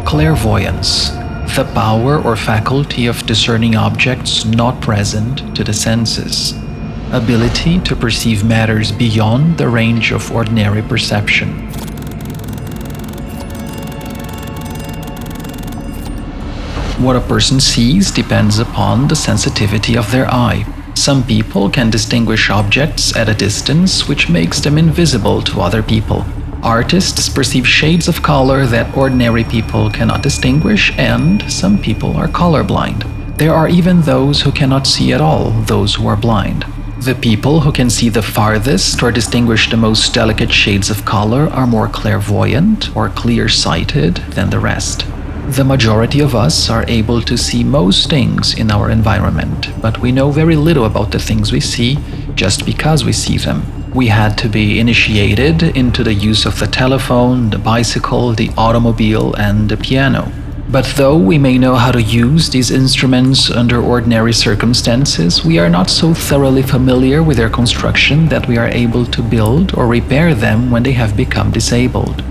Clairvoyance, the power or faculty of discerning objects not present to the senses. Ability to perceive matters beyond the range of ordinary perception. What a person sees depends upon the sensitivity of their eye. Some people can distinguish objects at a distance, which makes them invisible to other people. Artists perceive shades of color that ordinary people cannot distinguish, and some people are colorblind. There are even those who cannot see at all, those who are blind. The people who can see the farthest or distinguish the most delicate shades of color are more clairvoyant or clear-sighted than the rest. The majority of us are able to see most things in our environment, but we know very little about the things we see just because we see them. We had to be initiated into the use of the telephone, the bicycle, the automobile, and the piano. But though we may know how to use these instruments under ordinary circumstances, we are not so thoroughly familiar with their construction that we are able to build or repair them when they have become disabled.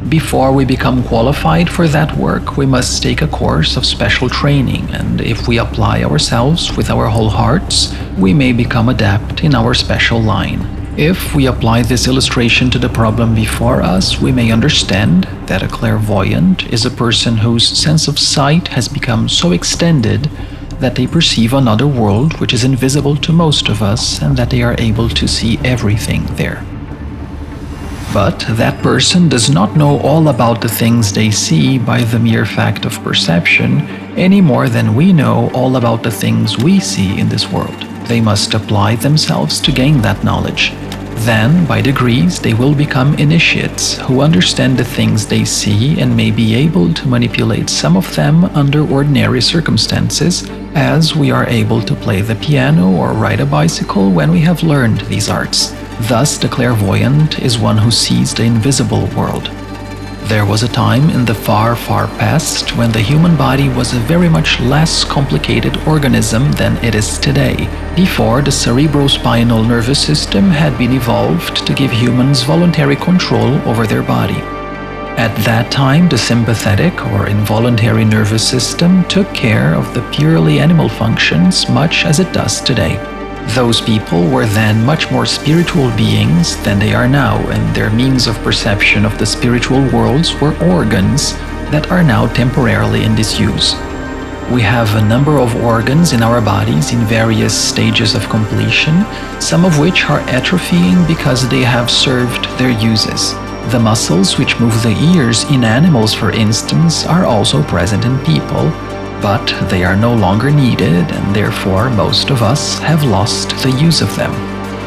Before we become qualified for that work, we must take a course of special training, and if we apply ourselves with our whole hearts, we may become adept in our special line. If we apply this illustration to the problem before us, we may understand that a clairvoyant is a person whose sense of sight has become so extended that they perceive another world which is invisible to most of us, and that they are able to see everything there. But that person does not know all about the things they see by the mere fact of perception, any more than we know all about the things we see in this world. They must apply themselves to gain that knowledge. Then, by degrees, they will become initiates who understand the things they see and may be able to manipulate some of them under ordinary circumstances, as we are able to play the piano or ride a bicycle when we have learned these arts. Thus, the clairvoyant is one who sees the invisible world. There was a time in the far, far past when the human body was a very much less complicated organism than it is today, before the cerebrospinal nervous system had been evolved to give humans voluntary control over their body. At that time, the sympathetic or involuntary nervous system took care of the purely animal functions much as it does today. Those people were then much more spiritual beings than they are now, and their means of perception of the spiritual worlds were organs that are now temporarily in disuse. We have a number of organs in our bodies in various stages of completion, some of which are atrophying because they have served their uses. The muscles which move the ears in animals, for instance, are also present in people, but they are no longer needed, and therefore most of us have lost the use of them.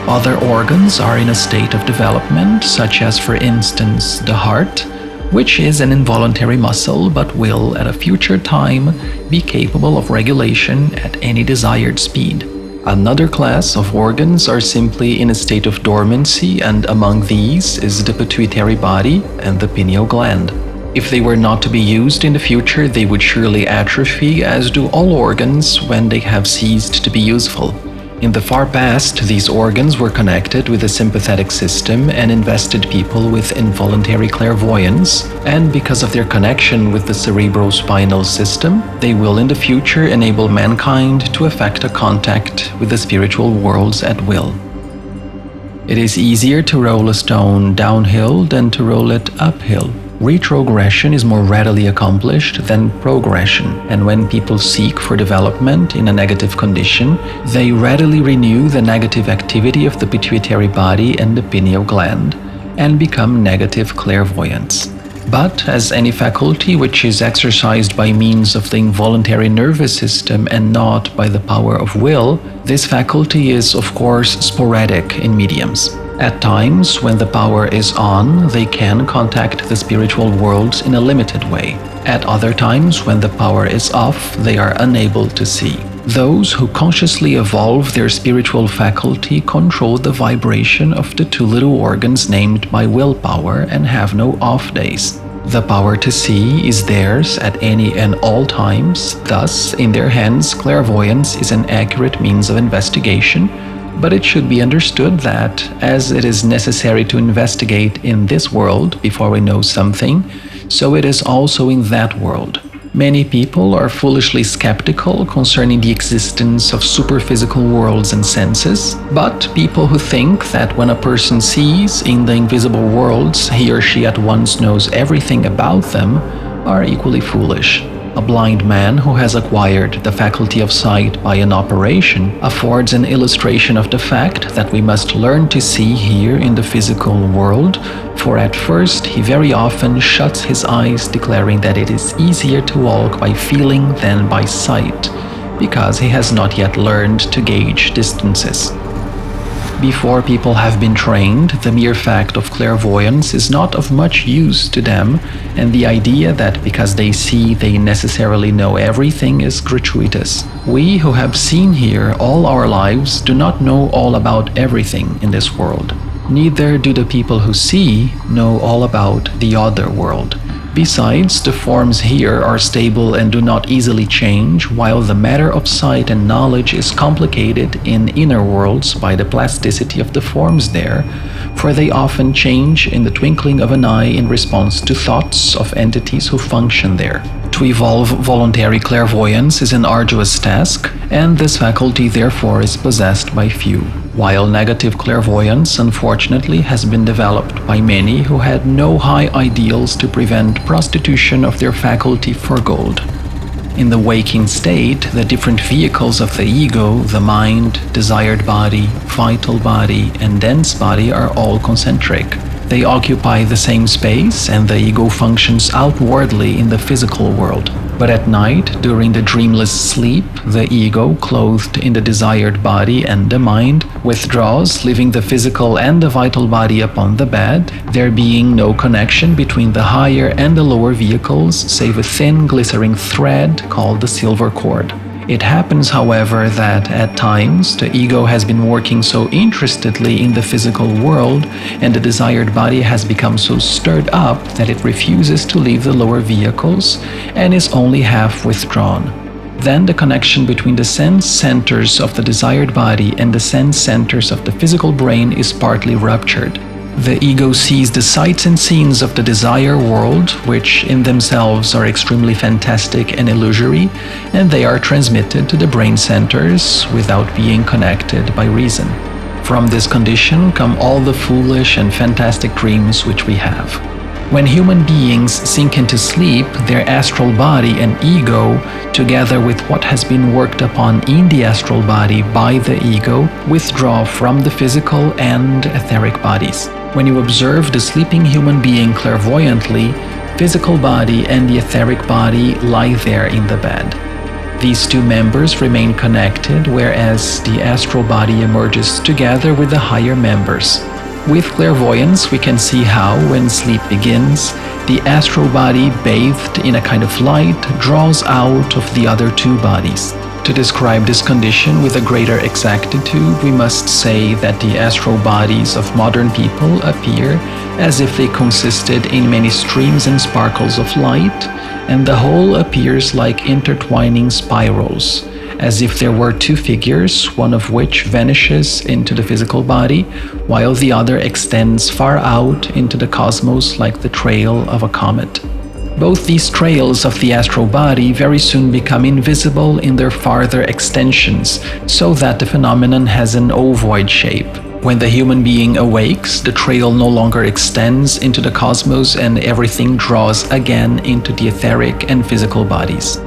Other organs are in a state of development, such as, for instance, the heart, which is an involuntary muscle but will, at a future time, be capable of regulation at any desired speed. Another class of organs are simply in a state of dormancy, and among these is the pituitary body and the pineal gland. If they were not to be used in the future, they would surely atrophy, as do all organs when they have ceased to be useful. In the far past, these organs were connected with the sympathetic system and invested people with involuntary clairvoyance, and because of their connection with the cerebrospinal system, they will in the future enable mankind to effect a contact with the spiritual worlds at will. It is easier to roll a stone downhill than to roll it uphill. Retrogression is more readily accomplished than progression, and when people seek for development in a negative condition, they readily renew the negative activity of the pituitary body and the pineal gland, and become negative clairvoyants. But as any faculty which is exercised by means of the involuntary nervous system and not by the power of will, this faculty is, of course, sporadic in mediums. At times, when the power is on, they can contact the spiritual worlds in a limited way. At other times, when the power is off, they are unable to see. Those who consciously evolve their spiritual faculty control the vibration of the two little organs named by willpower and have no off days. The power to see is theirs at any and all times, thus, in their hands, clairvoyance is an accurate means of investigation, but it should be understood that, as it is necessary to investigate in this world before we know something, so it is also in that world. Many people are foolishly skeptical concerning the existence of superphysical worlds and senses, but people who think that when a person sees in the invisible worlds, he or she at once knows everything about them, are equally foolish. A blind man who has acquired the faculty of sight by an operation affords an illustration of the fact that we must learn to see here in the physical world, for at first he very often shuts his eyes, declaring that it is easier to walk by feeling than by sight, because he has not yet learned to gauge distances. Before people have been trained, the mere fact of clairvoyance is not of much use to them, and the idea that because they see they necessarily know everything is gratuitous. We who have seen here all our lives do not know all about everything in this world. Neither do the people who see know all about the other world. Besides, the forms here are stable and do not easily change, while the matter of sight and knowledge is complicated in inner worlds by the plasticity of the forms there, for they often change in the twinkling of an eye in response to thoughts of entities who function there. To evolve voluntary clairvoyance is an arduous task, and this faculty therefore is possessed by few, while negative clairvoyance unfortunately has been developed by many who had no high ideals to prevent prostitution of their faculty for gold. In the waking state, the different vehicles of the ego, the mind, desired body, vital body, and dense body are all concentric. They occupy the same space, and the ego functions outwardly in the physical world. But at night, during the dreamless sleep, the ego, clothed in the desired body and the mind, withdraws, leaving the physical and the vital body upon the bed, there being no connection between the higher and the lower vehicles, save a thin glittering thread called the silver cord. It happens, however, that at times the ego has been working so interestedly in the physical world, and the desired body has become so stirred up that it refuses to leave the lower vehicles and is only half withdrawn. Then the connection between the sense centers of the desired body and the sense centers of the physical brain is partly ruptured. The ego sees the sights and scenes of the desire world, which in themselves are extremely fantastic and illusory, and they are transmitted to the brain centers without being connected by reason. From this condition come all the foolish and fantastic dreams which we have. When human beings sink into sleep, their astral body and ego, together with what has been worked upon in the astral body by the ego, withdraw from the physical and etheric bodies. When you observe the sleeping human being clairvoyantly, physical body and the etheric body lie there in the bed. These two members remain connected, whereas the astral body emerges together with the higher members. With clairvoyance, we can see how, when sleep begins, the astral body, bathed in a kind of light, draws out of the other two bodies. To describe this condition with a greater exactitude, we must say that the astral bodies of modern people appear as if they consisted in many streams and sparkles of light, and the whole appears like intertwining spirals, as if there were two figures, one of which vanishes into the physical body, while the other extends far out into the cosmos like the trail of a comet. Both these trails of the astral body very soon become invisible in their farther extensions, so that the phenomenon has an ovoid shape. When the human being awakes, the trail no longer extends into the cosmos and everything draws again into the etheric and physical bodies.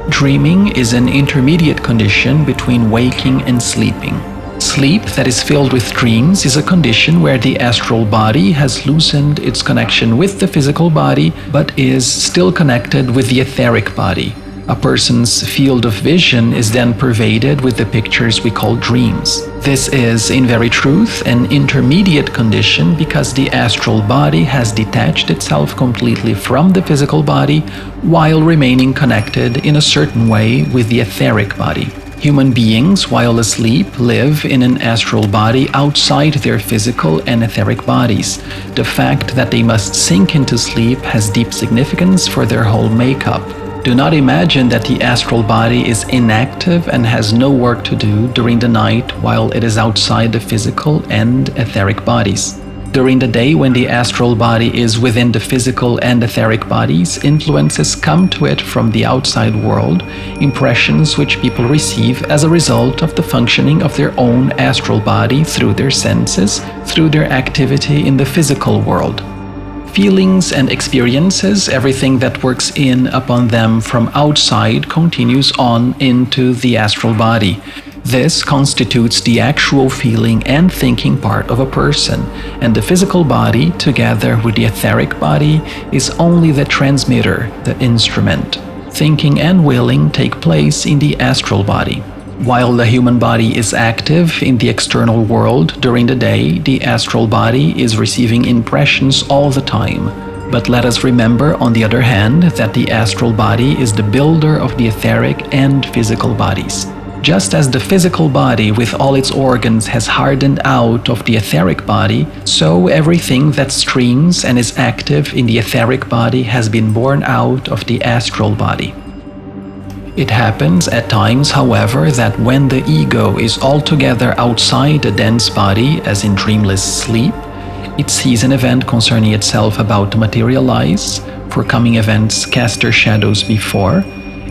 Dreaming is an intermediate condition between waking and sleeping. Sleep that is filled with dreams is a condition where the astral body has loosened its connection with the physical body, but is still connected with the etheric body. A person's field of vision is then pervaded with the pictures we call dreams. This is, in very truth, an intermediate condition because the astral body has detached itself completely from the physical body while remaining connected in a certain way with the etheric body. Human beings, while asleep, live in an astral body outside their physical and etheric bodies. The fact that they must sink into sleep has deep significance for their whole makeup. Do not imagine that the astral body is inactive and has no work to do during the night while it is outside the physical and etheric bodies. During the day, when the astral body is within the physical and etheric bodies, influences come to it from the outside world, impressions which people receive as a result of the functioning of their own astral body through their senses, through their activity in the physical world. Feelings and experiences, everything that works in upon them from outside, continues on into the astral body. This constitutes the actual feeling and thinking part of a person, and the physical body, together with the etheric body, is only the transmitter, the instrument. Thinking and willing take place in the astral body. While the human body is active in the external world during the day, the astral body is receiving impressions all the time. But let us remember, on the other hand, that the astral body is the builder of the etheric and physical bodies. Just as the physical body with all its organs has hardened out of the etheric body, so everything that streams and is active in the etheric body has been born out of the astral body. It happens at times, however, that when the ego is altogether outside the dense body, as in dreamless sleep, it sees an event concerning itself about to materialize, for coming events cast their shadows before,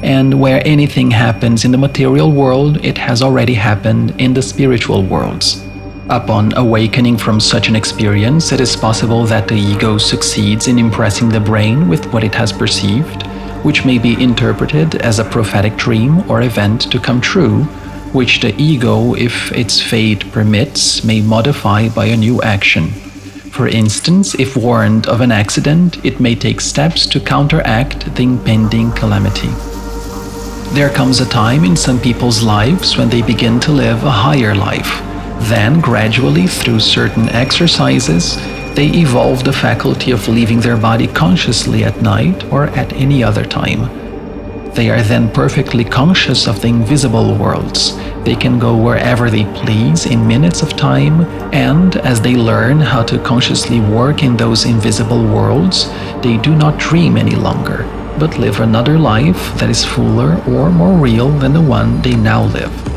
and where anything happens in the material world, it has already happened in the spiritual worlds. Upon awakening from such an experience, it is possible that the ego succeeds in impressing the brain with what it has perceived, which may be interpreted as a prophetic dream or event to come true, which the ego, if its fate permits, may modify by a new action. For instance, if warned of an accident, it may take steps to counteract the impending calamity. There comes a time in some people's lives when they begin to live a higher life. Then, gradually, through certain exercises, they evolve the faculty of leaving their body consciously at night or at any other time. They are then perfectly conscious of the invisible worlds. They can go wherever they please in minutes of time, and as they learn how to consciously work in those invisible worlds, they do not dream any longer, but live another life that is fuller or more real than the one they now live.